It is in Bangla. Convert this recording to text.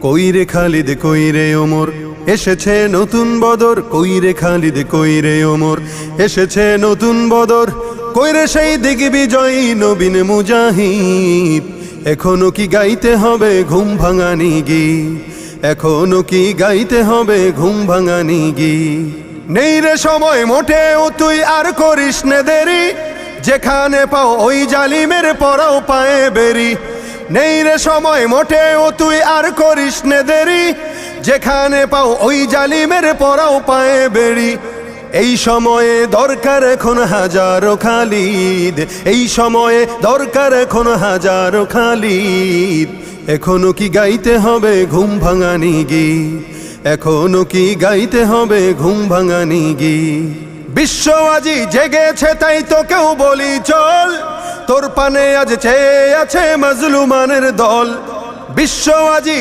কইরে খালিদ কইরে ওমর এসেছে নতুন বদর, কইরে খালিদ কইরে ওমর এসেছে নতুন বদর, কইরে সেই দিগ্বিজয়ী নবীন মুজাহিদ। এখনো কি গাইতে হবে ঘুম ভাঙানি গীত, এখনো কি গাইতে হবে ঘুম ভাঙানি গীত। নেই রে সময় মোটেও তুই আর করিস নে দেরি, যেখানে পাও ওই জালিমের পরাও পায়ে বেরি। নেই রে সময় মোটেও তুই আর করিস নে দেরি, যেখানে পাও ওই জালিমের পরাও পায়ে বেরি। এই সময়ে দরকার এখন হাজারো খালিদ, এই সময়ে দরকার এখন হাজারো খালিদ। এখনো কি গাইতে হবে ঘুম ভাঙানি গীত, এখনো কি গাইতে হবে ঘুম ভাঙানি গীত। বিশ্ব আজি জেগেছে তাই তোকেও বলি চল, তোর পানে আজ চেয়ে আছে মাজলুমানের দল। বিশ্ব আজি